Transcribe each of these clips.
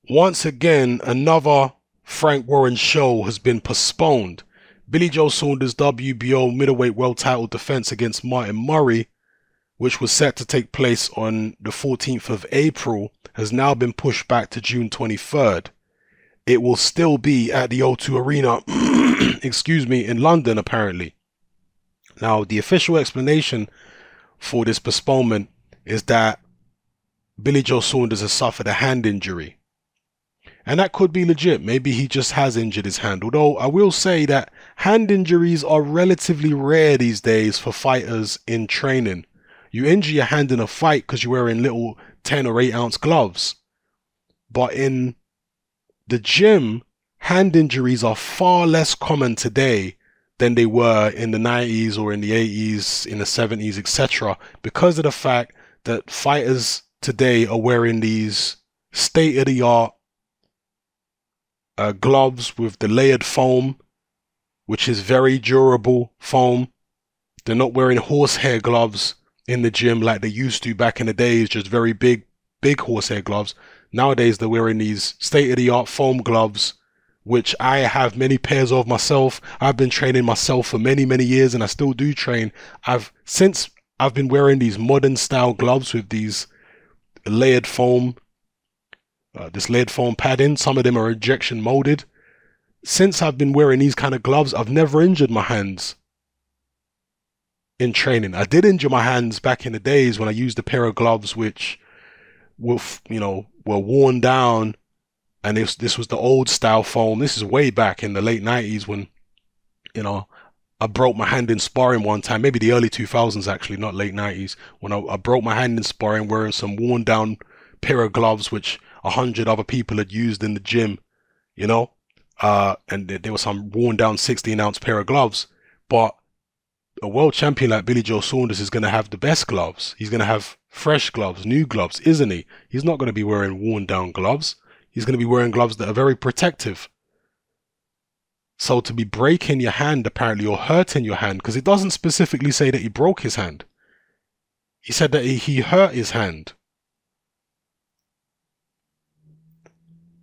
Once again, another Frank Warren show has been postponed. Billy Joe Saunders' WBO middleweight world title defense against Martin Murray, which was set to take place on the 14th of April, has now been pushed back to June 23rd. It will still be at the O2 Arena, excuse me, in London apparently. Now, the official explanation for this postponement is that Billy Joe Saunders has suffered a hand injury. And that could be legit. Maybe he just has injured his hand. Although I will say that hand injuries are relatively rare these days for fighters in training. You injure your hand in a fight because you're wearing little 10 or 8 ounce gloves. But in the gym, hand injuries are far less common today than they were in the 90s or in the 80s, in the 70s, etc. because of the fact that fighters today are wearing these state-of-the-art gloves with the layered foam, which is very durable foam. They're not wearing horsehair gloves in the gym like they used to back in the days, just very big horsehair gloves. Nowadays they're wearing these state-of-the-art foam gloves, which I have many pairs of myself. I've been training myself for many years, and I still do train. Since I've been wearing these modern style gloves with these layered foam, this layered foam padding. Some of them are injection molded. Since I've been wearing these kind of gloves, I've never injured my hands in training. I did injure my hands back in the days when I used a pair of gloves which were worn down, and this was the old style foam. This is way back in the late 90s when, I broke my hand in sparring one time, maybe the early 2000s actually, not late 90s, when I broke my hand in sparring wearing some worn down pair of gloves which 100 other people had used in the gym, and there was some worn down 16-ounce pair of gloves. But a world champion like Billy Joe Saunders is going to have the best gloves. He's going to have fresh gloves, new gloves, isn't he? He's not going to be wearing worn down gloves. He's going to be wearing gloves that are very protective. So to be breaking your hand apparently, or hurting your hand, because it doesn't specifically say that he broke his hand. He said that he hurt his hand.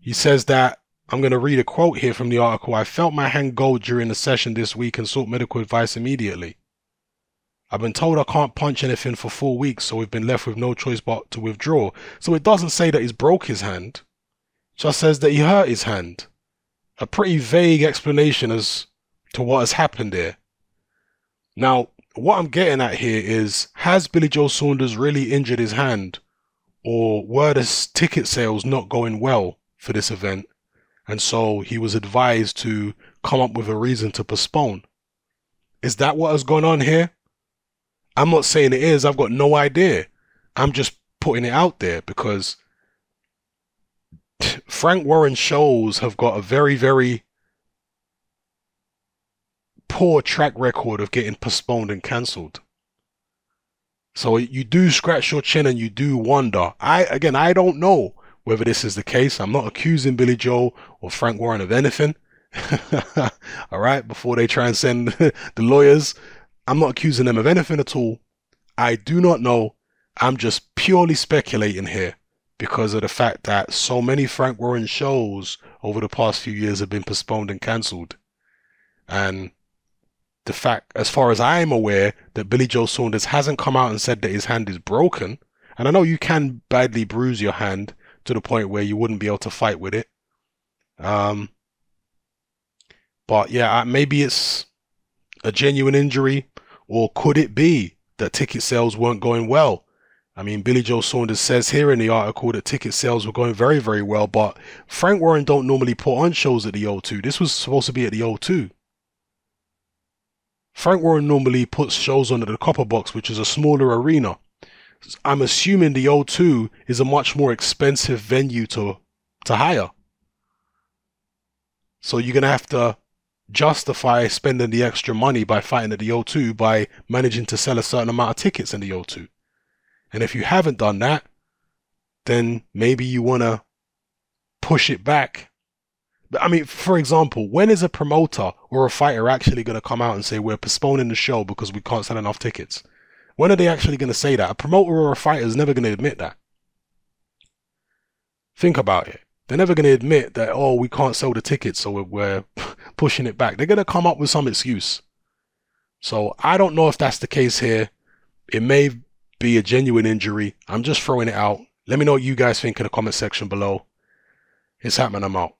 He says that, I'm going to read a quote here from the article, "I felt my hand go during the session this week and sought medical advice immediately. I've been told I can't punch anything for 4 weeks, so we've been left with no choice but to withdraw." So it doesn't say that he's broke his hand. It just says that he hurt his hand. A pretty vague explanation as to what has happened here. Now, what I'm getting at here is, has Billy Joe Saunders really injured his hand? Or were the ticket sales not going well for this event, and so he was advised to come up with a reason to postpone? Is that what has gone on here? I'm not saying it is. I've got no idea. I'm just putting it out there because Frank Warren shows have got a very poor track record of getting postponed and cancelled. So you do scratch your chin and you do wonder. I don't know whether this is the case. I'm not accusing Billy Joe or Frank Warren of anything. All right, before they try and send the lawyers, I'm not accusing them of anything at all. I do not know. I'm just purely speculating here because of the fact that so many Frank Warren shows over the past few years have been postponed and cancelled. And the fact, as far as I'm aware, that Billy Joe Saunders hasn't come out and said that his hand is broken. And I know you can badly bruise your hand to the point where you wouldn't be able to fight with it. But yeah, maybe it's a genuine injury, or could it be that ticket sales weren't going well? I mean, Billy Joe Saunders says here in the article that ticket sales were going very well, but Frank Warren don't normally put on shows at the O2. This was supposed to be at the O2. Frank Warren normally puts shows on at the Copper Box, which is a smaller arena. I'm assuming the O2 is a much more expensive venue to hire. So you're going to have to justify spending the extra money by fighting at the O2 by managing to sell a certain amount of tickets in the O2. And if you haven't done that, then maybe you want to push it back. But I mean, for example, when is a promoter or a fighter actually going to come out and say we're postponing the show because we can't sell enough tickets? When are they actually going to say that? A promoter or a fighter is never going to admit that. Think about it. They're never going to admit that, oh, we can't sell the tickets, so we're pushing it back. They're going to come up with some excuse. So I don't know if that's the case here. It may be a genuine injury. I'm just throwing it out. Let me know what you guys think in the comment section below. It's happening. I'm out.